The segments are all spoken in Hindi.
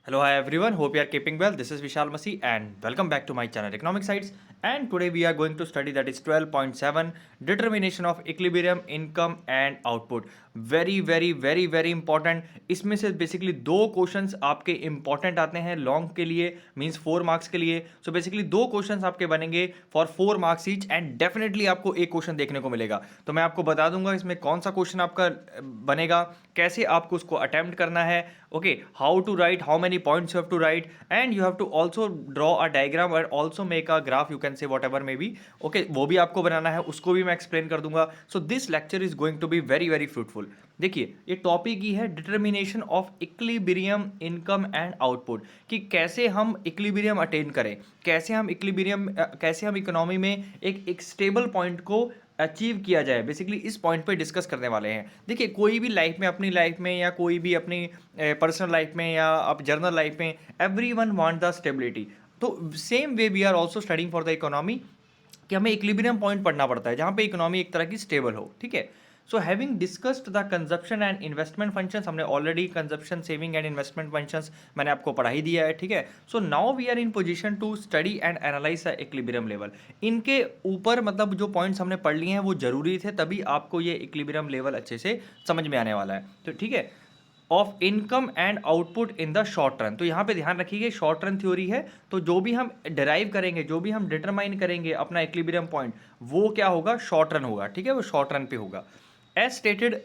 Hello, hi everyone. Hope you are keeping well. This is Vishal Masi and welcome back to my channel Economic Sites. And today we are going to study that is 12.7 determination of equilibrium income and output. Very important. इसमें से बेसिकली दो क्वेश्चंस आपके इंपॉर्टेंट आते हैं लॉन्ग के लिए मींस 4 मार्क्स के लिए. सो बेसिकली दो क्वेश्चंस आपके बनेंगे for 4 marks each and definitely आपको एक क्वेश्चन देखने को मिलेगा. तो मैं आपको बता दूंगा इसमें कौन सा क्वेश्चन आपका बनेगा, कैसे आपको उसको अटेम्प्ट करना है. Okay, how to write, how many points you have to write, and you have to also draw a diagram and also make a graph, you can say whatever may be. Okay, वो भी आपको बनाना है, उसको भी मैं एक्सप्लेन कर दूंगा. So this lecture is going to be very fruitful. देखिए ये टॉपिक ही है determination of equilibrium income and output, कि कैसे हम इक्विलिब्रियम अटेन करें, कैसे हम इकोनॉमी में एक स्टेबल पॉइंट को अचीव किया जाए. बेसिकली इस पॉइंट पे डिस्कस करने वाले हैं. देखिए कोई भी लाइफ में, अपनी लाइफ में या कोई भी अपनी पर्सनल लाइफ में या आप जर्नल लाइफ में, एवरीवन वांट द स्टेबिलिटी. तो same way we are also studying for the economy, कि हमें इक्विलिब्रियम पॉइंट पढ़ना पड़ता है जहाँ पे इकोनॉमी एक तरह की स्टेबल हो. ठीक है. So having discussed the consumption and investment functions, हमने already consumption, saving and investment functions मैंने आपको पढ़ा ही दिया है. ठीक है. So now we are in position to study and analyse the equilibrium level. इनके ऊपर मतलब जो पॉइंट्स हमने पढ़ लिए हैं वो जरूरी थे, तभी आपको ये इक्विलिब्रियम लेवल अच्छे से समझ में आने वाला है. तो ठीक है, of income and output in the short run. तो यहाँ पे ध्यान रखिए शॉर्ट रन थ्योरी है, तो जो भी हम डिराइव करेंगे, जो भी हम डिटरमाइन करेंगे अपना इक्विलिब्रियम पॉइंट, वो क्या होगा, शॉर्ट रन होगा. ठीक है, वो शॉर्ट रन पे होगा. As stated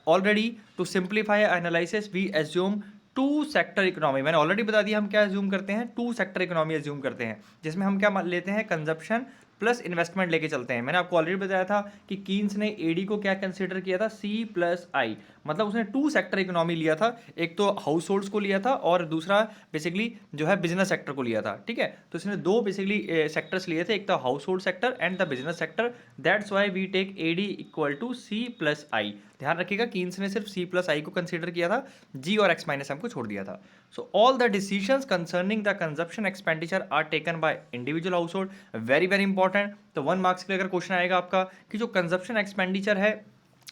already, to simplify analysis we assume two sector economy. मैंने ऑलरेडी बता दिया हम क्या एज्यूम करते हैं, टू सेक्टर इकोनॉमी एज्यूम करते हैं, जिसमें हम क्या लेते हैं, कंजप्शन प्लस इन्वेस्टमेंट लेके चलते हैं. मैंने आपको ऑलरेडी बताया था कि कीन्स ने एडी को क्या कंसीडर किया था, सी प्लस आई. मतलब उसने टू सेक्टर इकोनॉमी लिया था, एक तो हाउस होल्ड्स को लिया था और दूसरा बेसिकली जो है बिजनेस सेक्टर को लिया था. ठीक है. तो इसने दो बेसिकली सेक्टर्स लिए थे, एक था household sector and the business sector. That's why we take AD equal to C plus I. ध्यान रखिएगा कीन्स ने सिर्फ सी प्लस आई को कंसीडर किया था, जी और एक्स माइनस एम को छोड़ दिया था. So all the decisions concerning the consumption expenditure are taken by individual household. Very important. तो 1 मार्क्स के लिए अगर क्वेश्चन आएगा आपका कि जो कंजप्शन एक्सपेंडिचर है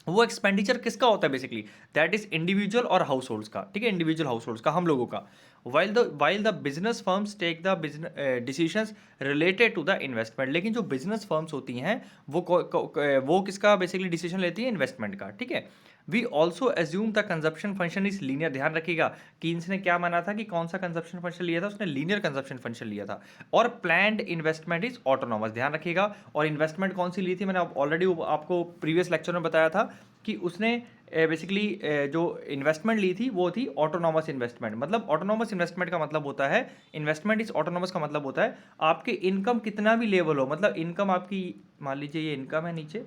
वो एक्सपेंडिचर किसका होता है, बेसिकली दैट इज इंडिविजुअल और हाउस होल्ड्स का. ठीक है, इंडिविजुअल हाउस होल्ड्स का, हम लोगों का. While the business firms take the decisions related to the investment. लेकिन जो बिजनेस फर्म्स होती हैं वो किसका बेसिकली डिसीजन लेती है, इन्वेस्टमेंट का. ठीक है. We also assume the consumption function is linear. ध्यान रखिएगा कीन्स ने क्या माना था कि कौन सा कंजप्शन फंक्शन लिया था, उसने लीनियर कंजप्शन फंक्शन लिया था. और प्लान्ड इन्वेस्टमेंट इज ऑटोनॉमस. ध्यान रखिएगा. और इन्वेस्टमेंट कौन सी ली थी, मैंने ऑलरेडी आपको प्रीवियस लेक्चर में बताया था कि उसने बेसिकली जो इन्वेस्टमेंट ली थी वो थी ऑटोनॉमस इन्वेस्टमेंट. मतलब ऑटोनॉमस इन्वेस्टमेंट का मतलब होता है, इन्वेस्टमेंट इज ऑटोनॉमस का मतलब होता है आपके इनकम कितना भी लेवल हो, मतलब इनकम आपकी, मान लीजिए ये इनकम है नीचे,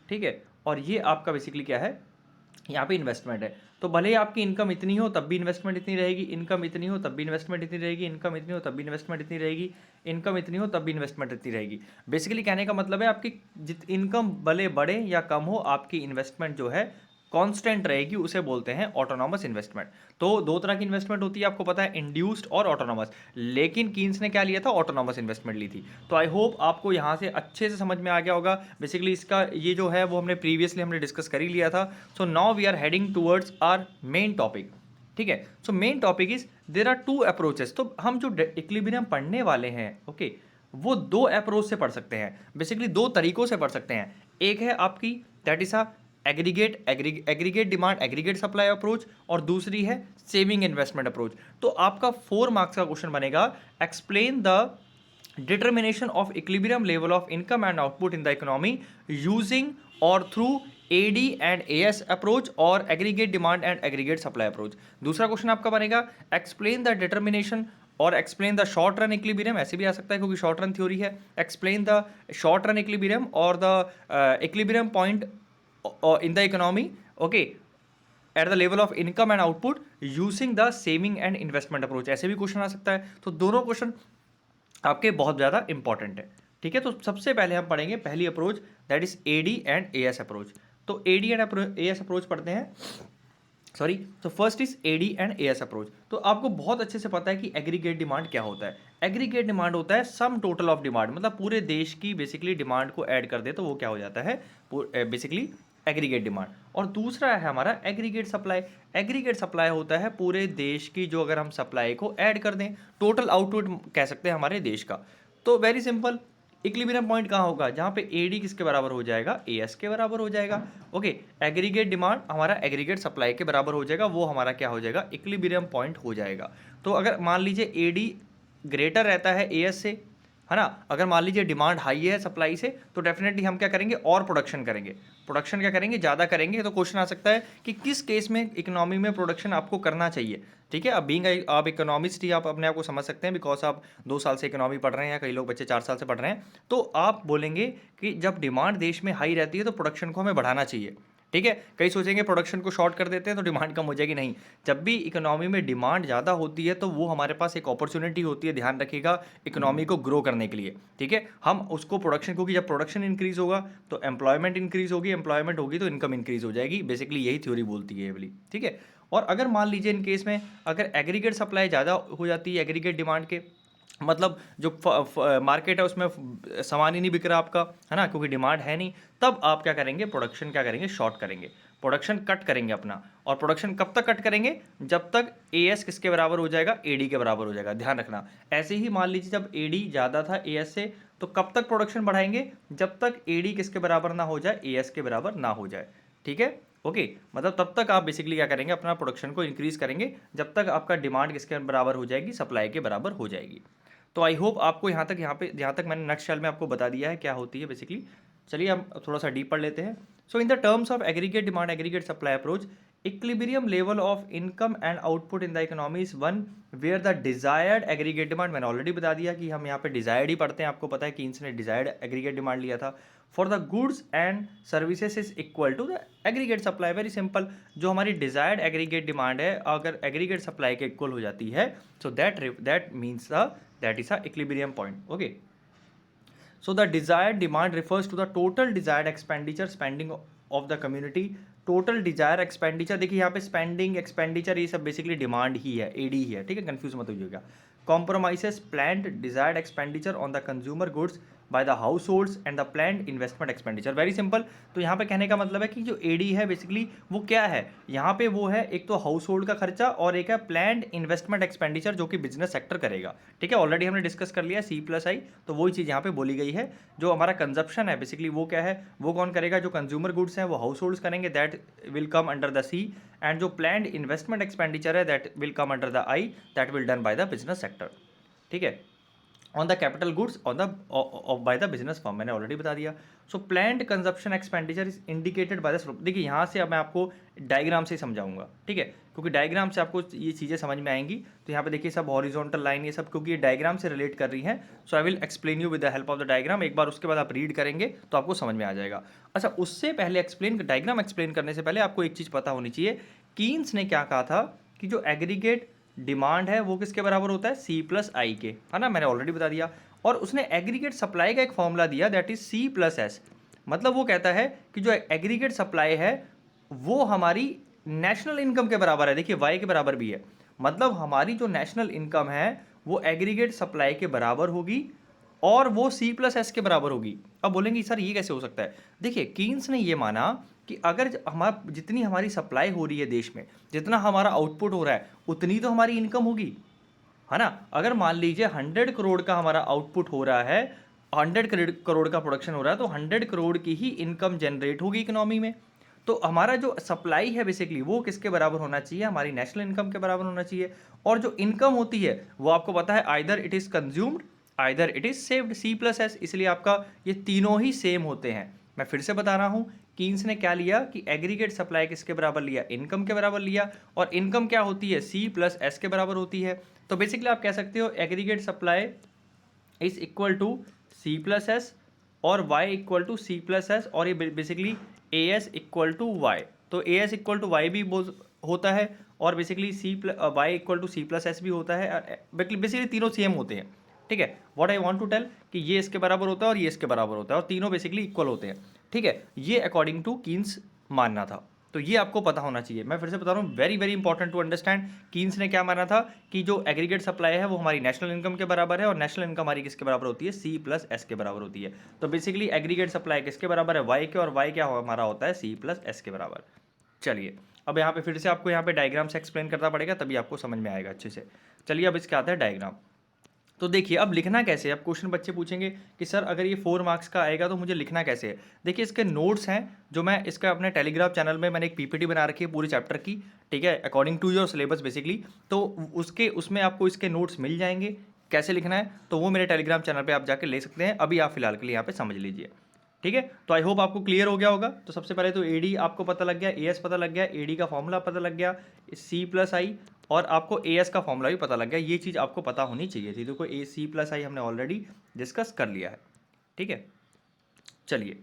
ठीक है, और ये आपका बेसिकली क्या है, यहाँ पे इन्वेस्टमेंट है. तो भले ही आपकी इनकम इतनी हो तब भी इन्वेस्टमेंट इतनी रहेगी, इनकम इतनी हो तब भी इन्वेस्टमेंट इतनी रहेगी, इनकम इतनी हो तब भी इन्वेस्टमेंट इतनी रहेगी, इनकम इतनी हो तब भी इन्वेस्टमेंट इतनी रहेगी. बेसिकली कहने का मतलब है आपकी जित इनकम भले बढ़े या कम हो, आपकी इन्वेस्टमेंट जो है कांस्टेंट रहेगी, उसे बोलते हैं ऑटोनॉमस इन्वेस्टमेंट. तो दो तरह की इन्वेस्टमेंट होती है आपको पता है, इंड्यूस्ड और ऑटोनॉमस. लेकिन कीन्स ने क्या लिया था, ऑटोनॉमस इन्वेस्टमेंट ली थी. तो आई होप आपको यहाँ से अच्छे से समझ में आ गया होगा. बेसिकली इसका ये जो है वो हमने प्रीवियसली हमने डिस्कस कर ही लिया था. So now we are heading towards our main topic. ठीक है. So main topic is there are two approaches. तो हम जो इक्विलिब्रियम पढ़ने वाले हैं, ओके, वो दो अप्रोच से पढ़ सकते हैं, बेसिकली दो तरीकों से पढ़ सकते हैं. एक है आपकी that is aggregate demand aggregate supply approach, और दूसरी है सेविंग इन्वेस्टमेंट अप्रोच. तो आपका 4 मार्क्स का क्वेश्चन बनेगा, explain the determination of equilibrium level of income and output in the economy using और through AD and AS approach और aggregate demand and aggregate supply approach. दूसरा क्वेश्चन आपका बनेगा, एक्सप्लेन द डिटर्मिनेशन और explain the short run equilibrium. ऐसे भी आ सकता है क्योंकि शॉर्ट रन थ्योरी है. Explain the short run equilibrium और the equilibrium point in the economy, okay, at the level of income and output using the saving and investment approach. ऐसे भी क्वेश्चन आ सकता है. तो दोनों क्वेश्चन आपके बहुत ज़्यादा इंपॉर्टेंट है. ठीक है. तो सबसे पहले हम पढ़ेंगे पहली approach, that is AD and AS approach. तो एडी एंड एएस अप्रोच पढ़ते हैं. सॉरी, तो first is AD and AS approach. तो आपको बहुत अच्छे से पता है कि एग्रीगेट डिमांड क्या होता है. एग्रीगेट डिमांड होता है सम टोटल ऑफ डिमांड, मतलब पूरे देश की बेसिकली डिमांड को ऐड कर दे तो वो क्या हो जाता है, बेसिकली एग्रीगेट डिमांड, और दूसरा है हमारा एग्रीगेट सप्लाई। एग्रीगेट सप्लाई होता है पूरे देश की, जो अगर हम सप्लाई को ऐड कर दें, टोटल आउटपुट कह सकते हैं हमारे देश का। तो वेरी सिंपल, इक्विलिब्रियम पॉइंट कहाँ होगा, जहाँ पे एडी किसके बराबर हो जाएगा, एएस के बराबर हो जाएगा। ओके, एग्रीगेट डिमांड हमारा एग्रीगेट सप्लाई के बराबर हो जाएगा, वो हमारा क्या हो जाएगा, इक्विलिब्रियम पॉइंट हो जाएगा। तो अगर मान लीजिए एडी ग्रेटर रहता है एएस से, है ना, अगर मान लीजिए डिमांड हाई है सप्लाई से, तो डेफिनेटली हम क्या करेंगे, और प्रोडक्शन करेंगे। प्रोडक्शन क्या करेंगे, ज़्यादा करेंगे। तो क्वेश्चन आ सकता है कि किस केस में इकोनॉमी में प्रोडक्शन आपको करना चाहिए। ठीक है, अब बीइंग आप इकोनॉमिस्ट ही आप अपने आप को समझ सकते हैं, बिकॉज आप 2 साल से इकोनॉमी पढ़ रहे हैं, या कई लोग बच्चे 4 साल से पढ़ रहे हैं। तो आप बोलेंगे कि जब डिमांड देश में हाई रहती है तो प्रोडक्शन को हमें बढ़ाना चाहिए। ठीक है, कई सोचेंगे प्रोडक्शन को शॉर्ट कर देते हैं तो डिमांड कम हो जाएगी। नहीं, जब भी इकोनॉमी में डिमांड ज़्यादा होती है तो वो हमारे पास एक अपॉर्चुनिटी होती है, ध्यान रखिएगा, इकोनॉमी को ग्रो करने के लिए। ठीक है, हम उसको प्रोडक्शन, क्योंकि जब प्रोडक्शन इंक्रीज होगा तो एम्प्लॉयमेंट इंक्रीज होगी, एम्प्लॉयमेंट होगी तो इनकम इंक्रीज हो जाएगी। बेसिकली यही थ्योरी बोलती है ये वाली। ठीक है, और अगर मान लीजिए इन केस में अगर एग्रीगेट सप्लाई ज़्यादा हो जाती है एग्रीगेट डिमांड के, मतलब जो मार्केट है उसमें सामान ही नहीं बिक रहा आपका, है ना, क्योंकि डिमांड है नहीं, तब आप क्या करेंगे, प्रोडक्शन क्या करेंगे, शॉर्ट करेंगे, प्रोडक्शन कट करेंगे अपना। और प्रोडक्शन कब तक कट करेंगे, जब तक एएस किसके बराबर हो जाएगा, एडी के बराबर हो जाएगा, ध्यान रखना। ऐसे ही मान लीजिए जब एडी ज़्यादा था एएस से, तो कब तक प्रोडक्शन बढ़ाएंगे, जब तक एडी किसके बराबर ना हो जाए, एएस के बराबर ना हो जाए। ठीक है, ओके, मतलब तब तक आप बेसिकली क्या करेंगे, अपना प्रोडक्शन को इंक्रीज करेंगे, जब तक आपका डिमांड किसके बराबर हो जाएगी, सप्लाई के बराबर हो जाएगी। तो आई होप आपको यहाँ तक मैंने नटशेल में आपको बता दिया है क्या होती है बेसिकली। चलिए हम थोड़ा सा डीप पढ़ लेते हैं। So in the terms of aggregate demand aggregate supply approach, equilibrium level of income and output in the economy is one where the desired aggregate demand, मैंने ऑलरेडी बता दिया कि हम यहाँ पे डिजायर्ड ही पढ़ते हैं, आपको पता है कीन्स ने डिजायर्ड एग्रीगेट डिमांड लिया था। For the goods and services is equal to the aggregate supply. Very simple, जो हमारी डिजायर्ड एग्रीगेट डिमांड है अगर एग्रीगेट सप्लाई के इक्वल हो जाती है, so that means that is a equilibrium point. Okay, so the desired demand refers to the total desired expenditure spending of the community. Total desire expenditure, देखिए यहाँ पे स्पेंडिंग एक्सपेंडिचर ये सब बेसिकली डिमांड ही है, एडी ही है। ठीक है, कंफ्यूज मत होइएगा। Compromises planned desired expenditure on the consumer goods by the households and the planned investment expenditure. Very simple, तो यहाँ पे कहने का मतलब है कि जो एडी है बेसिकली वो क्या है, यहाँ पे वो है एक तो हाउस होल्ड का खर्चा और एक है प्लान्ड इन्वेस्टमेंट एक्सपेंडिचर जो कि बिजनेस सेक्टर करेगा। ठीक है, ऑलरेडी हमने डिस्कस कर लिया C+I, तो वही चीज़ यहाँ पे बोली गई है। जो हमारा कंजप्शन है बेसिकली वो क्या है, वो कौन करेगा, जो कंज्यूमर गुड्स हैं वो हाउस होल्ड्स करेंगे, that will come under the C, and जो प्लान्ड इन्वेस्टमेंट एक्सपेंडिचर है that will come under the I, that will done by the business sector. ठीक है, on the capital goods on the by the business firm, मैंने ऑलरेडी बता दिया। So planned consumption expenditure is indicated by the slope. देखिए यहाँ से अब मैं आपको डायग्राम से समझाऊंगा। ठीक है, क्योंकि डायग्राम से आपको ये चीज़ें समझ में आएंगी। तो यहाँ पे देखिए सब हॉरिजॉन्टल लाइन ये सब, क्योंकि ये डायग्राम से रिलेट कर रही हैं। So I will explain you with the help of the diagram. एक बार उसके बाद आप रीड करेंगे तो आपको समझ में आ जाएगा। अच्छा, उससे पहले डायग्राम एक्सप्लेन करने से पहले आपको एक चीज़ पता होनी चाहिए, कीन्स ने क्या कहा था कि जो एग्रीगेट डिमांड है वो किसके बराबर होता है, C+I के, है ना, मैंने ऑलरेडी बता दिया। और उसने एग्रीगेट सप्लाई का एक फॉर्मूला दिया, दैट इज C+S। मतलब वो कहता है कि जो एग्रीगेट सप्लाई है वो हमारी नेशनल इनकम के बराबर है। देखिए Y के बराबर भी है, मतलब हमारी जो नेशनल इनकम है वो एग्रीगेट सप्लाई के बराबर होगी और वो C+S के बराबर होगी। अब बोलेंगे सर ये कैसे हो सकता है, देखिए कीन्स ने ये माना कि अगर जितनी हमारी सप्लाई हो रही है देश में, जितना हमारा आउटपुट हो रहा है, उतनी तो हमारी इनकम होगी, है ना। अगर मान लीजिए 100 करोड़ का हमारा आउटपुट हो रहा है, 100 करोड़ का प्रोडक्शन हो रहा है, तो 100 करोड़ की ही इनकम जनरेट होगी इकोनॉमी में। तो हमारा जो सप्लाई है बेसिकली वो किसके बराबर होना चाहिए, हमारी नेशनल इनकम के बराबर होना चाहिए। और जो इनकम होती है वो आपको पता है either it is consumed either it is saved, C+S, इसलिए आपका ये तीनों ही सेम होते हैं। मैं फिर से बता रहा हूँ, कीन्स ने क्या लिया कि एग्रीगेट सप्लाई किसके बराबर लिया, इनकम के बराबर लिया, और इनकम क्या होती है, C+S के बराबर होती है। तो बेसिकली आप कह सकते हो aggregate supply is equal to C+S और Y इक्वल टू C+S, और ये basically AS equal to Y। तो AS इक्वल टू Y भी होता है और basically Y equal to C+S भी होता है। बेसिकली तीनों सेम होते हैं। ठीक है, what I want to tell कि ये इसके बराबर होता है और ये इसके बराबर होता है और तीनों बेसिकली इक्वल होते हैं। ठीक है, ये अकॉर्डिंग टू कीन्स मानना था। तो ये आपको पता होना चाहिए। मैं फिर से बता रहा हूँ, very very important to understand. Keynes ने क्या माना था कि जो एग्रीगेट सप्लाई है वो हमारी नेशनल इनकम के बराबर है, और नेशनल इनकम हमारी किसके बराबर होती है, सी प्लस एस के बराबर होती है। तो बेसिकली एग्रीगेट सप्लाई किसके बराबर है, वाई के, और वाई क्या हमारा होता है, सी प्लस एस के बराबर। चलिए अब यहाँ पे फिर से आपको यहाँ पे डायग्राम से एक्सप्लेन करना पड़ेगा, तभी आपको समझ में आएगा अच्छे से। चलिए अब इसके आता है डायग्राम। तो देखिए अब लिखना कैसे है, अब क्वेश्चन बच्चे पूछेंगे कि सर अगर ये 4 मार्क्स का आएगा तो मुझे लिखना कैसे है। देखिए इसके नोट्स हैं, जो मैं इसका अपने टेलीग्राम चैनल में मैंने एक पीपीटी बना रखी है पूरे चैप्टर की, ठीक है, according to your syllabus basically. तो उसमें आपको इसके नोट्स मिल जाएंगे, कैसे लिखना है तो वो मेरे टेलीग्राम चैनल पर आप जाके ले सकते हैं। अभी आप फिलहाल के लिए यहाँ पे समझ लीजिए, ठीक है। तो आई होप आपको क्लियर हो गया होगा। तो सबसे पहले तो एडी आपको पता लग गया, एएस पता लग गया, एडी का फॉर्मूला पता लग गया, सी प्लस आई, और आपको एएस का फॉर्मूला भी पता लग गया। ये चीज़ आपको पता होनी चाहिए थी। देखो ए सी प्लस आई हमने ऑलरेडी डिस्कस कर लिया है, ठीक है। चलिए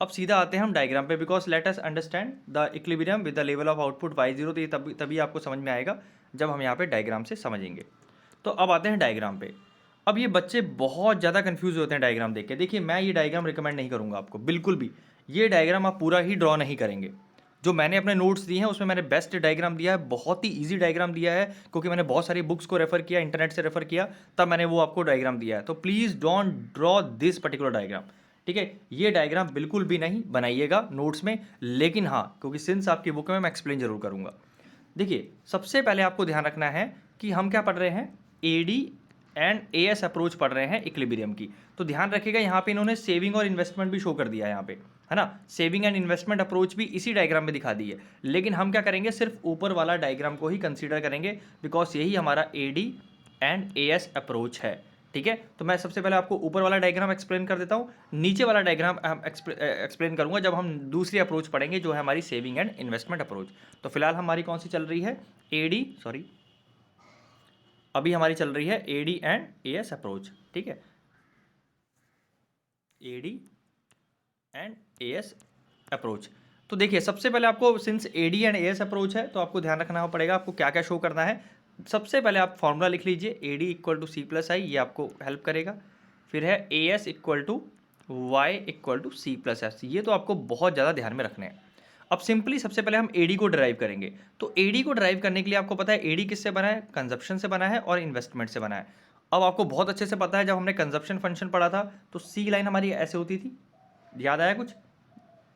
अब सीधा आते हैं हम डायग्राम पे, because let us understand the equilibrium with the level of output y0। तो ये तभी आपको समझ में आएगा जब हम यहाँ पे डायग्राम से समझेंगे। तो अब आते हैं डायग्राम पे। अब ये बच्चे बहुत ज़्यादा कंफ्यूज होते हैं डायग्राम देख के। देखिए मैं ये डायग्राम रिकमेंड नहीं करूँगा आपको बिल्कुल भी। ये डायग्राम आप पूरा ही ड्रॉ नहीं करेंगे। जो मैंने अपने नोट्स दिए हैं उसमें मैंने बेस्ट डायग्राम दिया है, बहुत ही इजी डायग्राम दिया है, क्योंकि मैंने बहुत सारी बुक्स को रेफर किया, इंटरनेट से रेफर किया, तब मैंने वो आपको डायग्राम दिया है। तो please don't draw this particular diagram, ठीक है। ये डायग्राम बिल्कुल भी नहीं बनाइएगा नोट्स में, लेकिन हाँ क्योंकि सिंस आपकी बुक में मैं एक्सप्लेन जरूर करूँगा। देखिए सबसे पहले आपको ध्यान रखना है कि हम क्या पढ़ रहे हैं, एडी एंड एएस अप्रोच पढ़ रहे हैं इक्विलिब्रियम की। तो ध्यान रखिएगा यहाँ पे इन्होंने सेविंग और इन्वेस्टमेंट भी शो कर दिया है यहाँ पे, है ना। सेविंग एंड इन्वेस्टमेंट अप्रोच भी इसी डायग्राम में दिखा दी है, लेकिन हम क्या करेंगे, सिर्फ ऊपर वाला डायग्राम को ही कंसीडर करेंगे, बिकॉज यही हमारा एडी एंड एएस अप्रोच है, ठीक है। तो मैं सबसे पहले आपको ऊपर वाला डायग्राम एक्सप्लेन कर देता हूँ, नीचे वाला डायग्राम एक्सप्लेन करूंगा जब हम दूसरी अप्रोच पढ़ेंगे, जो है हमारी सेविंग एंड इन्वेस्टमेंट अप्रोच। तो फिलहाल हमारी कौन सी चल रही है, अभी हमारी चल रही है एडी एंड एएस अप्रोच, ठीक है, एडी एंड एएस अप्रोच। तो देखिए सबसे पहले आपको, since AD and AS approach है, तो आपको ध्यान रखना पड़ेगा आपको क्या क्या शो करना है। सबसे पहले आप फॉर्मूला लिख लीजिए, AD equal to C plus I, ये आपको हेल्प करेगा। फिर है AS equal to Y equal to C plus S, ये तो आपको बहुत ज़्यादा ध्यान में रखने हैं। अब सिंपली सबसे पहले हम एडी को ड्राइव करेंगे। तो एडी को ड्राइव करने के लिए आपको पता है एडी किससे बना है, कंजप्शन से बना है और इन्वेस्टमेंट से बना है। अब आपको बहुत अच्छे से पता है, जब हमने कंजप्शन फंक्शन पढ़ा था तो सी लाइन हमारी ऐसे होती थी, याद आया कुछ,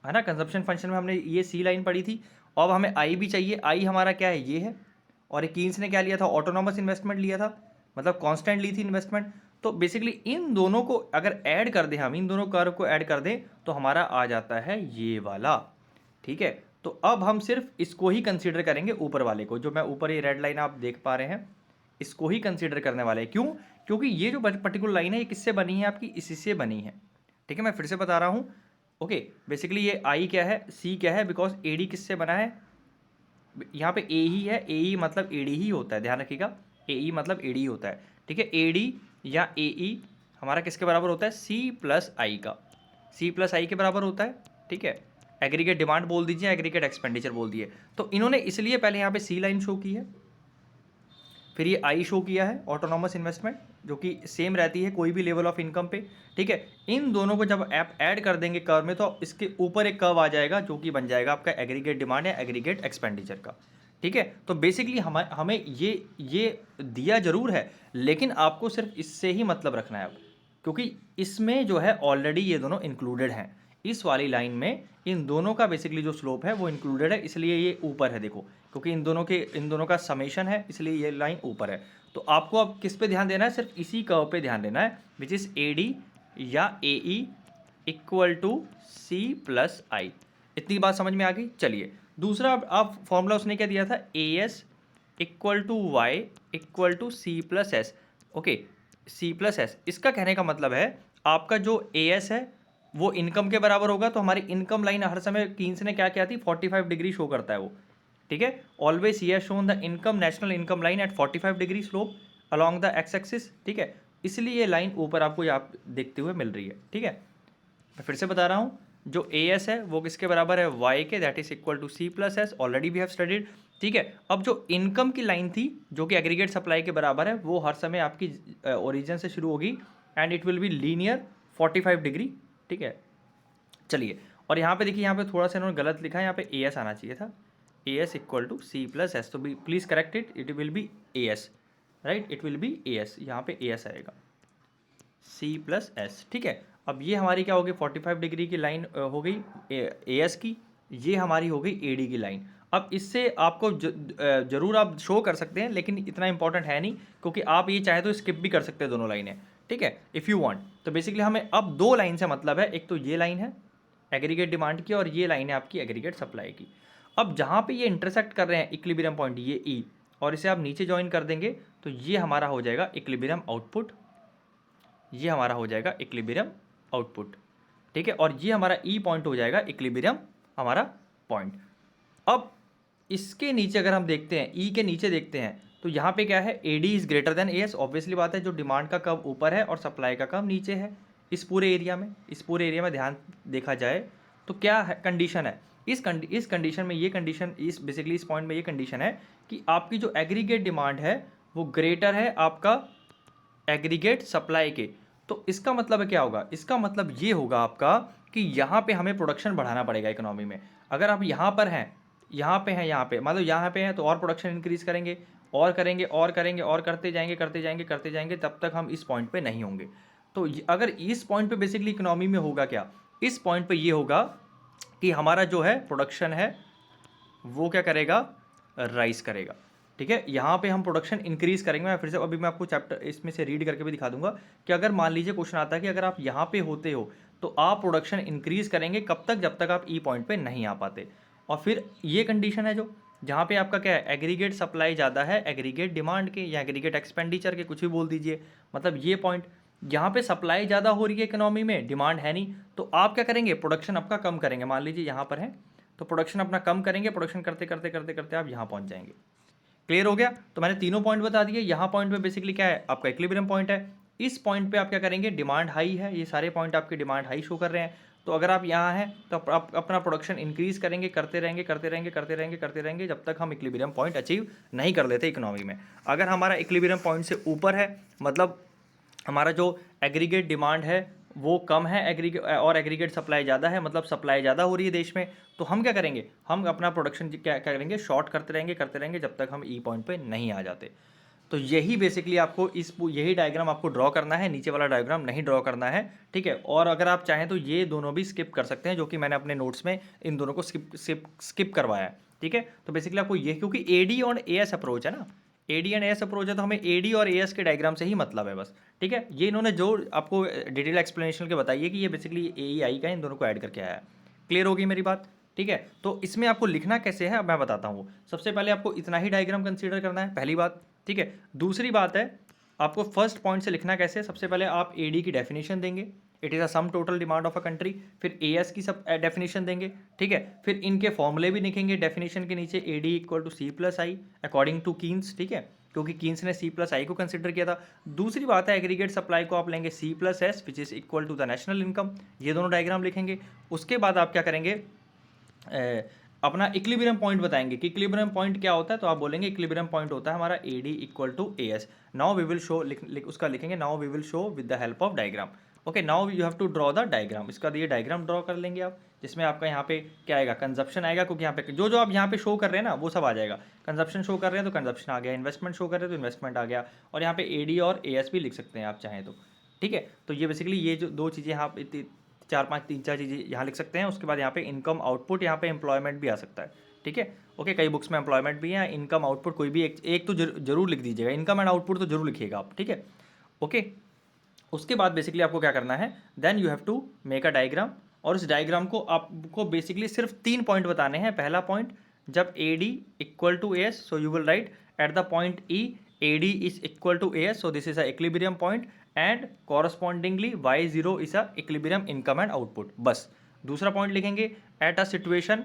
है ना। कंजप्शन फंक्शन में हमने ये सी लाइन पढ़ी थी। अब हमें आई भी चाहिए, आई हमारा क्या है, ये है। और कीन्स ने क्या लिया था, ऑटोनॉमस इन्वेस्टमेंट लिया था, मतलब कांस्टेंट ली थी इन्वेस्टमेंट। तो बेसिकली इन दोनों को अगर ऐड कर दें, हम इन दोनों कर्व को ऐड कर दें, तो हमारा आ जाता है ये वाला, ठीक है। तो अब हम सिर्फ इसको ही कंसीडर करेंगे, ऊपर वाले को, जो मैं ऊपर ये रेड लाइन आप देख पा रहे हैं, इसको ही कंसीडर करने वाले हैं। क्यों, क्योंकि ये जो पर्टिकुलर लाइन है ये किससे बनी है, आपकी इसी से बनी है, ठीक है। मैं फिर से बता रहा हूँ, ओके। बेसिकली ये आई क्या है, सी क्या है, बिकॉज एडी किससे बना है, यहाँ पे ए ही है, ए ई मतलब एडी ही होता है, ध्यान रखिएगा, ए ई मतलब एडी ही होता है, ठीक है। एडी या ए ई हमारा किसके बराबर होता है, सी प्लस आई का, सी प्लस आई के बराबर होता है, ठीक है। एग्रीगेट डिमांड बोल दीजिए, एग्रीगेट एक्सपेंडिचर बोल दिए। तो इन्होंने इसलिए पहले यहाँ पे सी लाइन शो की है, फिर ये आई शो किया है, ऑटोनॉमस इन्वेस्टमेंट, जो कि सेम रहती है कोई भी लेवल ऑफ इनकम पे, ठीक है। इन दोनों को जब आप ऐड कर देंगे कर्व में, तो इसके ऊपर एक कर्व आ जाएगा, जो कि बन जाएगा आपका एग्रीगेट डिमांड या एग्रीगेट एक्सपेंडिचर का, ठीक है। तो बेसिकली हमें ये दिया जरूर है, लेकिन आपको सिर्फ इससे ही मतलब रखना है अब, क्योंकि इसमें जो है ऑलरेडी ये दोनों इंक्लूडेड हैं, इस वाली लाइन में इन दोनों का बेसिकली जो स्लोप है वो इंक्लूडेड है, इसलिए ये ऊपर है, देखो, क्योंकि इन दोनों का समेशन है, इसलिए ये लाइन ऊपर है। तो आपको अब किस पे ध्यान देना है, सिर्फ इसी कर्व पे ध्यान देना है, विच इज ए डी या A E equal to C plus I. इतनी बात समझ में आ गई। चलिए दूसरा, आप फॉर्मूला उसने क्या दिया था, A S equal to Y equal to C plus S, okay, C plus S. इसका कहने का मतलब है आपका जो ए एस है वो इनकम के बराबर होगा। तो हमारी इनकम लाइन हर समय कीन्स ने क्या किया थी, 45 डिग्री शो करता है वो, ठीक है। Always he has shown the income, national income line at 45 degree slope along the x axis, ठीक है। इसलिए ये लाइन ऊपर आपको आप देखते हुए मिल रही है, ठीक है। मैं फिर से बता रहा हूँ, जो ए एस है वो किसके बराबर है, वाई के, that is equal to C plus S, already we have studied, ठीक है। अब जो इनकम की लाइन थी जो कि एग्रीगेट सप्लाई के बराबर है, वो हर समय आपकी ओरिजिन से शुरू होगी and it will be linear 45 degree, ठीक है। चलिए और यहाँ पे देखिए, यहाँ पे थोड़ा सा इन्होंने गलत लिखा है, यहाँ पे ए एस आना चाहिए था, A S equal to C plus S, तो please correct it, it will be A S, right, it will be A S, यहाँ पे ए एस आएगा, सी प्लस एस, ठीक है। अब ये हमारी क्या होगी, 45 डिग्री की लाइन हो गई ए एस की, ये हमारी हो गई ए डी की लाइन। अब इससे आपको जरूर आप शो कर सकते हैं, लेकिन इतना इंपॉर्टेंट है नहीं, क्योंकि आप ये चाहे तो स्किप भी कर सकते हैं दोनों लाइनें, ठीक है, इफ़ यू वांट। तो बेसिकली हमें अब दो लाइन से मतलब है, एक तो ये लाइन है एग्रीगेट डिमांड की, और ये लाइन है आपकी एग्रीगेट सप्लाई की। अब जहाँ पे ये इंटरसेक्ट कर रहे हैं इक्विलिब्रियम पॉइंट, ये ई, और इसे आप नीचे ज्वाइन कर देंगे तो ये हमारा हो जाएगा इक्विलिब्रियम आउटपुट, ये हमारा हो जाएगा इक्विलिब्रियम आउटपुट, ठीक है, और ये हमारा ई पॉइंट हो जाएगा इक्विलिब्रियम हमारा पॉइंट। अब इसके नीचे अगर हम देखते हैं, ई के नीचे देखते हैं, तो यहाँ पे क्या है, A D is greater than A S, obviously बात है, जो डिमांड का कर्व ऊपर है और सप्लाई का कर्व नीचे है। इस पूरे एरिया में, इस पूरे एरिया में ध्यान देखा जाए तो क्या है कंडीशन है, इस कंडीशन में, ये कंडीशन, इस बेसिकली इस पॉइंट में ये कंडीशन है कि आपकी जो एग्रीगेट डिमांड है वो ग्रेटर है आपका एग्रीगेट सप्लाई के। तो इसका मतलब है क्या होगा, इसका मतलब ये होगा आपका कि यहाँ पे हमें प्रोडक्शन बढ़ाना पड़ेगा इकोनॉमी में। अगर आप यहाँ पर हैं, यहाँ पे हैं, यहाँ पे मतलब यहाँ पे हैं, तो और प्रोडक्शन इंक्रीज करेंगे और करेंगे और करेंगे और करते जाएंगे करते जाएंगे करते जाएंगे, तब तक हम इस पॉइंट पे नहीं होंगे। तो अगर इस पॉइंट पे बेसिकली इकोनॉमी में होगा क्या, इस पॉइंट पे ये होगा कि हमारा जो है प्रोडक्शन है वो क्या करेगा, राइज करेगा, ठीक है। यहाँ पे हम प्रोडक्शन इंक्रीज करेंगे। मैं फिर से अभी मैं आपको चैप्टर इसमें से रीड करके भी दिखा दूंगा कि अगर मान लीजिए क्वेश्चन आता है कि अगर आप यहाँ पे होते हो तो आप प्रोडक्शन इंक्रीज करेंगे कब तक, जब तक आप ई पॉइंट पे नहीं आ पाते। और फिर ये कंडीशन है जो जहाँ पे आपका क्या है, एग्रीगेट सप्लाई ज़्यादा है एग्रीगेट डिमांड के या एग्रीगेट एक्सपेंडिचर के, कुछ भी बोल दीजिए, मतलब ये पॉइंट यहाँ पे सप्लाई ज़्यादा हो रही है इकोनॉमी में, डिमांड है नहीं, तो आप क्या करेंगे, प्रोडक्शन आपका कम करेंगे। मान लीजिए यहाँ पर है तो प्रोडक्शन अपना कम करेंगे, प्रोडक्शन करते करते करते करते आप यहाँ पहुँच जाएंगे। क्लियर हो गया। तो मैंने तीनों पॉइंट बता दिए। यहाँ पॉइंट पे बेसिकली क्या है, आपका इक्विलिब्रियम पॉइंट है। इस पॉइंट पे आप क्या करेंगे, डिमांड हाई है, ये सारे पॉइंट आपके डिमांड हाई शो कर रहे हैं। तो अगर आप यहाँ हैं तो आप अपना प्रोडक्शन इंक्रीज करेंगे, करते रहेंगे करते रहेंगे करते रहेंगे करते रहेंगे, जब तक हम इक्विलिब्रियम पॉइंट अचीव नहीं कर लेते इकोनॉमी में। अगर हमारा इक्विलिब्रियम पॉइंट से ऊपर है, मतलब हमारा जो एग्रीगेट डिमांड है वो कम है और एग्रीगेट सप्लाई ज़्यादा है, मतलब सप्लाई ज़्यादा हो रही है देश में, तो हम क्या करेंगे, हम अपना प्रोडक्शन क्या करेंगे, शॉर्ट करते रहेंगे जब तक हम ई पॉइंट पे नहीं आ जाते। तो यही बेसिकली आपको यही डायग्राम आपको ड्रॉ करना है, नीचे वाला डायग्राम नहीं ड्रॉ करना है, ठीक है। और अगर आप चाहें तो ये दोनों भी स्किप कर सकते हैं, जो कि मैंने अपने नोट्स में इन दोनों को स्किप करवाया है, ठीक है। तो बेसिकली आपको ये, क्योंकि ए डी और ए एस अप्रोच है ना, A D and A S approach है, तो हमें ए डी और ए एस के डायग्राम से ही मतलब है बस, ठीक है। ये इन्होंने जो आपको डिटेल एक्सप्लेनेशन के बताइए कि ये बेसिकली ए ई आई का इन दोनों को ऐड करके आया है। क्लियर होगी मेरी बात, ठीक है। तो इसमें आपको लिखना कैसे है अब मैं बताता हूँ। सबसे पहले आपको इतना ही डायग्राम कंसीडर करना है, पहली बात, ठीक है। दूसरी बात है, आपको फर्स्ट पॉइंट से लिखना कैसे है, सबसे पहले आप ए डी की डेफिनेशन देंगे, it is a sum total demand of a country. फिर ए एस की सब डेफिनेशन देंगे, ठीक है। फिर इनके फॉर्मूले भी लिखेंगे डेफिनेशन के नीचे, A D equal to C plus I according to Keynes, ठीक है, क्योंकि कीन्स ने सी प्लस आई को कंसिडर किया था। दूसरी बात है, एग्रीगेट सप्लाई को आप लेंगे C plus S which is equal to the national income, ये दोनों डायग्राम लिखेंगे। उसके बाद आप क्या करेंगे, अपना इक्विलिब्रियम पॉइंट बताएंगे कि इक्विलिब्रियम पॉइंट क्या होता है, तो आप बोलेंगे इक्विलिब्रियम पॉइंट होता है हमारा A D equal to A S. Now we will show, उसका लिखेंगे, now we will show with the help of diagram. Okay, now you have to draw the diagram. इसका ये डायग्राम ड्रॉ कर लेंगे आप, जिसमें आपका यहाँ पे क्या आएगा, कंजप्शन आएगा, क्योंकि यहाँ पे जो आप यहाँ पे शो कर रहे हैं ना वो सब आ जाएगा। कंजप्शन शो कर रहे हैं तो कंजप्शन आ गया, इन्वेस्टमेंट शो कर रहे हैं तो इन्वेस्टमेंट आ गया, और यहाँ पे ए डी और ए एस भी लिख सकते हैं आप चाहें तो, ठीक है। तो ये बेसिकली ये जो दो चीज़ें यहाँ पे तीन चार चीज़ें यहाँ लिख सकते हैं। उसके बाद यहाँ पे इनकम आउटपुट, यहाँ पे एम्प्लॉयमेंट भी आ सकता है, ठीक है। ओके, कई बुक्स में एम्प्लॉयमेंट भी है, इनकम आउटपुट कोई भी एक तो जरूर लिख दीजिएगा, इनकम एंड आउटपुट तो जरूर लिखिएगा आप, ठीक है। ओके, उसके बाद बेसिकली आपको क्या करना है, then you have to make a diagram, और इस डायग्राम को आपको बेसिकली सिर्फ 3 पॉइंट बताने हैं। पहला पॉइंट, जब A D equal to A S, so you will write at the point E A D is equal to A S, so this is a equilibrium point and correspondingly Y zero is a equilibrium income and output, बस। दूसरा पॉइंट लिखेंगे, at a situation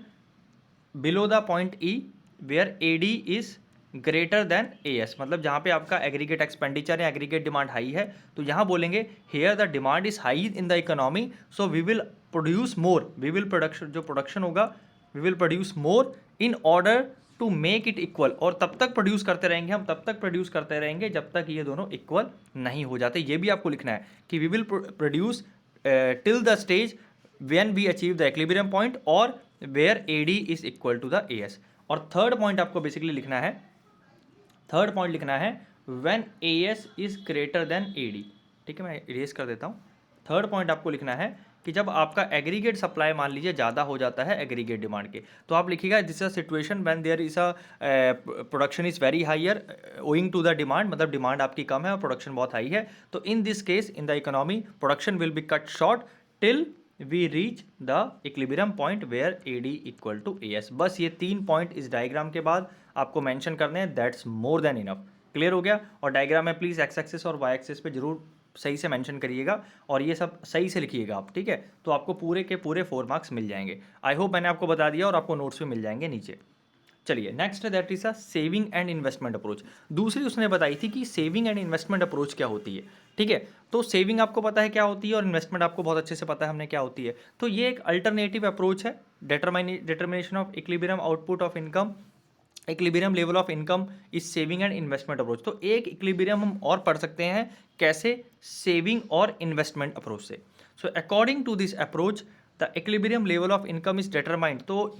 below the point E where A D is greater than A S, मतलब जहाँ पे आपका एग्रीगेट एक्सपेंडिचर या एग्रीगेट डिमांड हाई है, तो यहाँ बोलेंगे here the demand is high in the economy, so we will produce more, we will production, जो प्रोडक्शन होगा, we will produce more in order to make it equal, और तब तक प्रोड्यूस करते रहेंगे हम, तब तक प्रोड्यूस करते रहेंगे जब तक ये दोनों इक्वल नहीं हो जाते। ये भी आपको लिखना है कि we will produce till the stage when we achieve the equilibrium point और where A D is equal to the A S. और थर्ड पॉइंट आपको बेसिकली लिखना है, थर्ड पॉइंट लिखना है when A S is greater than A D. ठीक है, मैं इरेज कर देता हूँ। थर्ड पॉइंट आपको लिखना है कि जब आपका एग्रीगेट सप्लाई मान लीजिए ज़्यादा हो जाता है एग्रीगेट डिमांड के, तो आप लिखिएगा this is a situation when there is a production is very higher owing to the demand, मतलब डिमांड आपकी कम है और प्रोडक्शन बहुत हाई है। तो in this case in the economy production will be cut short till we reach the equilibrium point where A D equal to A S. बस ये 3 पॉइंट इस डायग्राम के बाद आपको मेंशन करने हैं, that's more than enough. Clear हो गया। और डायग्राम में प्लीज़ एक्स एक्सिस और वाई एक्सिस पे जरूर सही से मेंशन करिएगा और ये सब सही से लिखिएगा आप, ठीक है। तो आपको पूरे के पूरे 4 मार्क्स मिल जाएंगे। आई होप मैंने आपको बता दिया और आपको नोट्स भी मिल जाएंगे नीचे। चलिए नेक्स्ट है that is a saving and investment approach. दूसरी उसने बताई थी कि सेविंग एंड इन्वेस्टमेंट अप्रोच क्या होती है, ठीक है। तो सेविंग आपको पता है क्या होती है और इन्वेस्टमेंट आपको बहुत अच्छे से पता है हमने क्या होती है। तो ये एक अल्टरनेटिव अप्रोच है, determination of equilibrium output of income, equilibrium level of income is saving and investment approach. तो एक इक्विलिब्रियम हम और पढ़ सकते हैं कैसे, सेविंग और इन्वेस्टमेंट अप्रोच से। So according to this approach the equilibrium level of income is determined. तो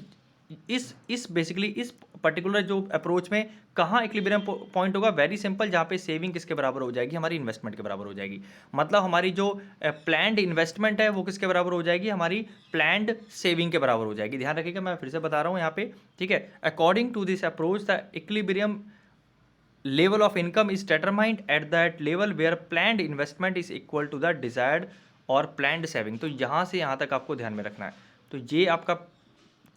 इस बेसिकली इस पर्टिकुलर जो अप्रोच में कहाँ इक्विलिब्रियम पॉइंट होगा, वेरी सिंपल, जहाँ पे सेविंग किसके बराबर हो जाएगी, हमारी इन्वेस्टमेंट के बराबर हो जाएगी। मतलब हमारी जो प्लान्ड इन्वेस्टमेंट है वो किसके बराबर हो जाएगी, हमारी प्लान्ड सेविंग के बराबर हो जाएगी। ध्यान रखिएगा, मैं फिर से बता रहा हूँ यहाँ पे, ठीक है। According to this approach the equilibrium level of income is determined at that level where planned investment is equal to the desired और planned saving। तो यहाँ से यहाँ तक आपको ध्यान में रखना है। तो ये आपका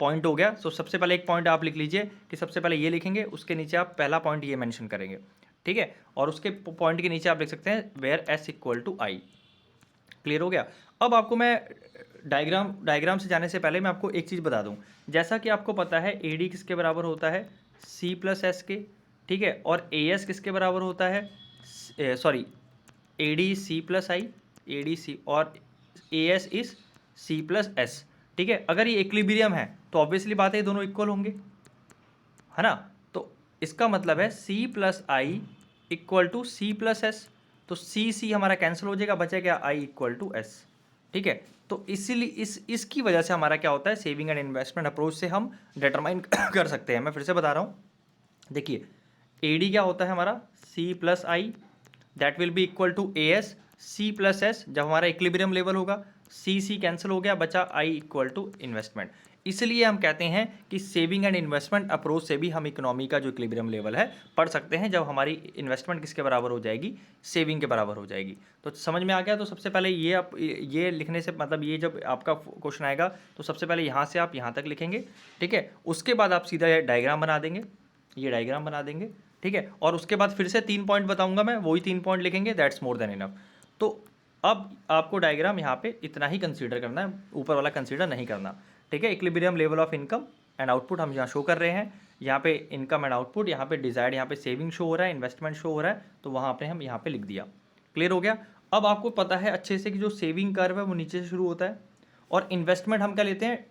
पॉइंट हो गया। तो सबसे पहले एक पॉइंट आप लिख लीजिए कि सबसे पहले ये लिखेंगे, उसके नीचे आप पहला पॉइंट ये मेंशन करेंगे, ठीक है। और उसके पॉइंट के नीचे आप लिख सकते हैं where S equal to I. Clear हो गया। अब आपको मैं डायग्राम से जाने से पहले मैं आपको एक चीज़ बता दूं, जैसा कि आपको पता है ए डी किसके बराबर होता है, सी प्लस एस के, ठीक है। और ए एस किसके बराबर होता है, sorry, A D C plus I, A D C, और A S is C plus S, ठीक है। अगर ये इक्विलिब्रियम है तो ऑब्वियसली बात है ये दोनों इक्वल होंगे, है ना। तो इसका मतलब है C plus I equal to C plus S. तो सी सी हमारा कैंसिल हो जाएगा, बचेगा आई इक्वल टू एस, ठीक है। तो इसीलिए इसकी वजह से हमारा क्या होता है, सेविंग एंड इन्वेस्टमेंट अप्रोच से हम डिटरमाइन कर सकते हैं। मैं फिर से बता रहा हूँ, देखिए ए डी क्या होता है हमारा, C plus I, that will be equal to A S C plus S. जब हमारा इक्विलिब्रियम लेवल होगा, सी सी कैंसिल हो गया, बचा आई इक्वल टू इन्वेस्टमेंट। इसलिए हम कहते हैं कि सेविंग एंड इन्वेस्टमेंट अप्रोच से भी हम इकोनॉमी का जो इक्विलिब्रियम लेवल है पढ़ सकते हैं, जब हमारी इन्वेस्टमेंट किसके बराबर हो जाएगी, सेविंग के बराबर हो जाएगी। तो समझ में आ गया। तो सबसे पहले ये आप ये लिखने से मतलब ये जब आपका क्वेश्चन आएगा तो सबसे पहले यहाँ से आप यहाँ तक लिखेंगे, ठीक है। उसके बाद आप सीधा डायग्राम बना देंगे, ये डायग्राम बना देंगे, ठीक है। और उसके बाद फिर से 3 पॉइंट बताऊंगा मैं, वही 3 पॉइंट लिखेंगे, दैट्स मोर देन इनफ। तो अब आपको डायग्राम यहाँ पे इतना ही कंसीडर करना है, ऊपर वाला कंसीडर नहीं करना, ठीक है। Equilibrium level of income and output हम यहाँ शो कर रहे हैं, यहाँ पे इनकम एंड आउटपुट, यहाँ पे डिजायर्ड, यहाँ पे सेविंग शो हो रहा है, इन्वेस्टमेंट शो हो रहा है, तो वहाँ पे हम यहाँ पे लिख दिया। क्लियर हो गया। अब आपको पता है अच्छे से कि जो सेविंग कर्व है वो नीचे से शुरू होता है और इन्वेस्टमेंट हम क्या लेते हैं,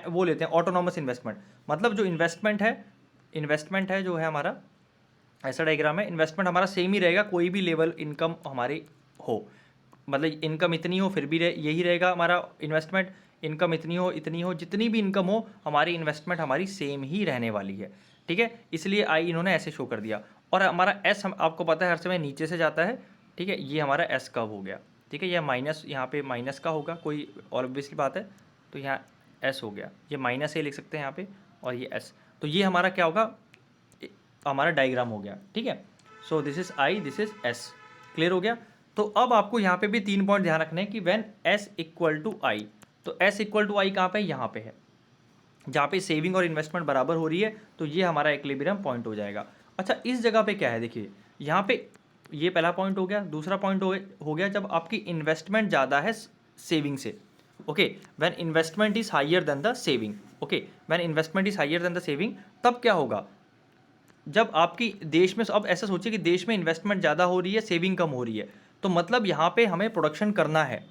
वो लेते हैं ऑटोनॉमस इन्वेस्टमेंट। मतलब जो इन्वेस्टमेंट है जो है हमारा, ऐसा डायग्राम है, इन्वेस्टमेंट हमारा सेम ही रहेगा, कोई भी लेवल इनकम हमारी हो, मतलब इनकम इतनी हो फिर भी यही रहेगा हमारा इन्वेस्टमेंट, इनकम इतनी हो जितनी भी इनकम हो हमारी इन्वेस्टमेंट हमारी सेम ही रहने वाली है, ठीक है। इसलिए आई इन्होंने ऐसे शो कर दिया। और हमारा एस हम आपको पता है हर समय नीचे से जाता है, ठीक है। ये हमारा एस कब हो गया, ठीक है। यह माइनस, यहाँ पे माइनस का होगा, कोई और ऑब्वियसली बात है। तो यहाँ एस हो गया, ये माइनस ए लिख सकते हैं यहाँ पे, और ये एस। तो ये हमारा क्या होगा, हमारा डायग्राम हो गया, ठीक है। सो this is I, this is S. Clear हो गया। तो अब आपको यहाँ पे भी 3 पॉइंट ध्यान रखने हैं कि व्हेन एस इक्वल टू आई, तो एस इक्वल टू आई कहाँ पे, यहाँ पे है, जहाँ पे सेविंग और इन्वेस्टमेंट बराबर हो रही है, तो ये हमारा इक्विलिब्रियम पॉइंट हो जाएगा। अच्छा, इस जगह पे क्या है, देखिए यहाँ पे ये पहला पॉइंट हो गया। दूसरा पॉइंट हो गया जब आपकी इन्वेस्टमेंट ज़्यादा है सेविंग से, okay, when investment is higher than the saving, okay, when investment is higher than the saving, तब क्या होगा, जब आपकी देश में, अब ऐसा सोचिए कि देश में इन्वेस्टमेंट ज़्यादा हो रही है, सेविंग कम हो रही है, तो मतलब यहाँ पे हमें प्रोडक्शन करना है।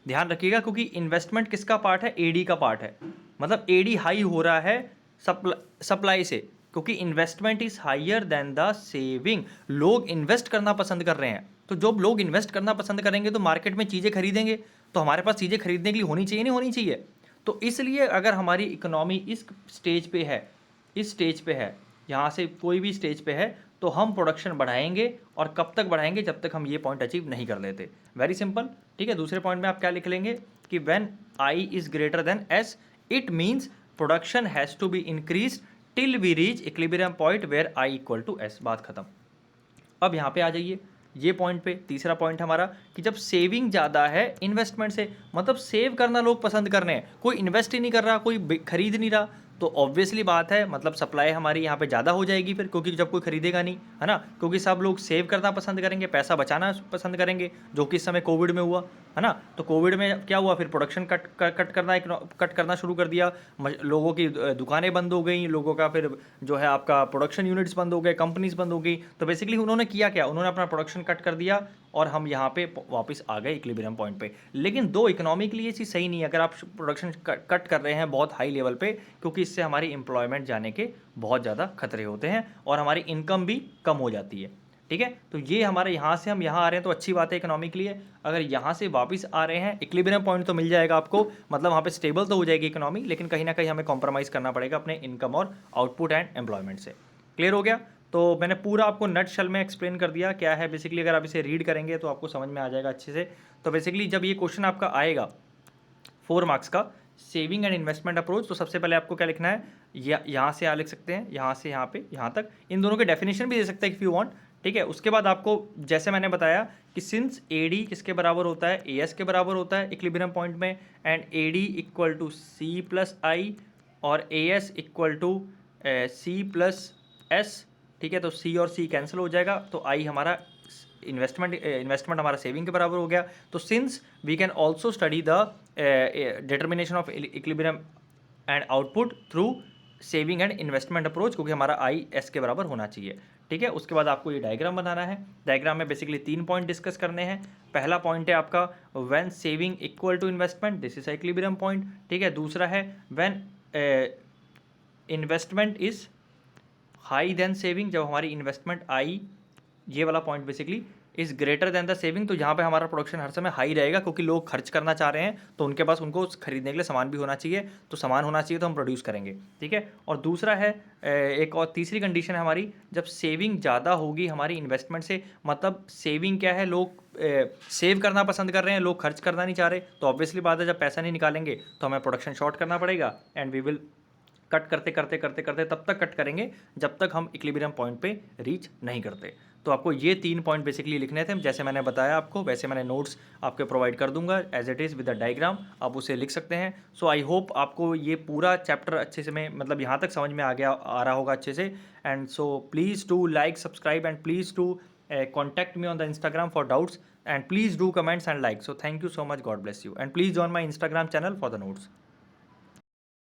ध्यान रखिएगा, क्योंकि इन्वेस्टमेंट किसका पार्ट है, एडी का पार्ट है। मतलब एडी हाई हो रहा है सप्लाई से, क्योंकि investment is higher than the saving. लोग इन्वेस्ट करना पसंद कर रहे हैं, तो जब लोग इन्वेस्ट करना पसंद करेंगे तो मार्केट में चीज़ें खरीदेंगे, तो हमारे पास चीज़ें खरीदने के लिए होनी चाहिए, नहीं होनी चाहिए। तो इसलिए अगर हमारी इकोनॉमी इस स्टेज पे है, इस स्टेज पे है, यहाँ से कोई भी स्टेज पे है, तो हम प्रोडक्शन बढ़ाएंगे, और कब तक बढ़ाएंगे, जब तक हम ये पॉइंट अचीव नहीं कर लेते। वेरी सिंपल, ठीक है। दूसरे पॉइंट में आप क्या लिख लेंगे कि when I is greater than S, it means production has to be increase till we reach equilibrium point where I equal to S. बात खत्म। अब यहाँ पे आ जाइए, ये पॉइंट पे तीसरा पॉइंट हमारा कि जब सेविंग ज़्यादा है इन्वेस्टमेंट से, मतलब सेव करना लोग पसंद कर रहे हैं, कोई इन्वेस्ट ही नहीं कर रहा, कोई खरीद नहीं रहा, तो ऑब्वियसली बात है मतलब सप्लाई हमारी यहाँ पे ज़्यादा हो जाएगी फिर, क्योंकि जब कोई खरीदेगा नहीं, है ना, क्योंकि सब लोग सेव करना पसंद करेंगे, पैसा बचाना पसंद करेंगे, जो कि इस समय कोविड में हुआ, है ना। तो कोविड में क्या हुआ, फिर प्रोडक्शन कट करना शुरू कर दिया, लोगों की दुकानें बंद हो गई, लोगों का फिर जो है आपका प्रोडक्शन यूनिट्स बंद हो गए, कंपनीज बंद हो गई। तो बेसिकली उन्होंने किया क्या, उन्होंने अपना प्रोडक्शन कट कर दिया और हम यहाँ पे वापस आ गए इक्विलिब्रियम पॉइंट पे। लेकिन दो इकोनॉमी के लिए ये चीज़ सही नहीं है अगर आप प्रोडक्शन कट कर रहे हैं बहुत हाई लेवल पे, क्योंकि इससे हमारी एम्प्लॉयमेंट जाने के बहुत ज़्यादा खतरे होते हैं और हमारी इनकम भी कम हो जाती है, ठीक है। तो ये हमारे यहाँ से हम यहाँ आ रहे हैं तो अच्छी बात है इकोनॉमी के लिए। अगर यहाँ से वापस आ रहे हैं, इक्विलिब्रियम पॉइंट तो मिल जाएगा आपको, मतलब वहाँ पे स्टेबल तो हो जाएगी इकोनॉमी, लेकिन कहीं ना कहीं हमें कॉम्प्रोमाइज़ करना पड़ेगा अपने इनकम और आउटपुट एंड एम्प्लॉयमेंट से। क्लियर हो गया। तो मैंने पूरा आपको नट शल में एक्सप्लेन कर दिया क्या है बेसिकली। अगर आप इसे रीड करेंगे तो आपको समझ में आ जाएगा अच्छे से। तो बेसिकली जब ये क्वेश्चन आपका आएगा 4 मार्क्स का, सेविंग एंड इन्वेस्टमेंट अप्रोच, तो सबसे पहले आपको क्या लिखना है, यहाँ से लिख सकते हैं, यहाँ से यहाँ पे यहाँ तक, इन दोनों के डेफिनेशन भी दे सकते हैं इफ़ यू वांट, ठीक है। उसके बाद आपको जैसे मैंने बताया कि सिंस ए डी किसके बराबर होता है, ए एस के बराबर होता है इक्विलिब्रियम पॉइंट में, and A D equal to C plus I और A S equal to C plus S, ठीक है। तो सी और सी कैंसिल हो जाएगा, तो आई हमारा इन्वेस्टमेंट हमारा सेविंग के बराबर हो गया। तो since we can also study the determination of equilibrium and output through saving and investment approach, क्योंकि हमारा आई एस के बराबर होना चाहिए, ठीक है। उसके बाद आपको ये डायग्राम बनाना है। डायग्राम में बेसिकली 3 पॉइंट डिस्कस करने हैं। पहला पॉइंट है आपका when saving equal to investment, this is equilibrium point, ठीक है। दूसरा है when investment is high than saving, जब हमारी इन्वेस्टमेंट आई, ये वाला point basically is greater than the saving, तो यहाँ पे हमारा प्रोडक्शन हर समय हाई रहेगा, क्योंकि लोग खर्च करना चाह रहे हैं तो उनके पास उनको खरीदने के लिए सामान भी होना चाहिए, तो सामान होना चाहिए तो हम प्रोड्यूस करेंगे, ठीक है। और दूसरा है एक और तीसरी कंडीशन है हमारी, जब सेविंग ज़्यादा होगी हमारी इन्वेस्टमेंट से, मतलब सेविंग क्या है, लोग सेव करना पसंद कर रहे हैं, लोग खर्च करना नहीं चाह रहे, तो ऑब्वियसली बात है जब पैसा नहीं निकालेंगे तो हमें प्रोडक्शन शॉर्ट करना पड़ेगा, एंड वी विल कट करते करते करते करते तब तक कट करेंगे जब तक हम इक्विलिब्रियम पॉइंट पे रीच नहीं करते। तो आपको ये 3 पॉइंट बेसिकली लिखने थे, जैसे मैंने बताया आपको वैसे मैंने नोट्स आपके प्रोवाइड कर दूंगा as it is with the diagram, आप उसे लिख सकते हैं। सो आई होप आपको ये पूरा चैप्टर अच्छे से में मतलब यहाँ तक समझ में आ रहा होगा अच्छे से। And so please do like, subscribe and please do contact me on the Instagram for doubts, and please do comments and like. So thank you so much, God bless you, and please join my Instagram channel for the notes.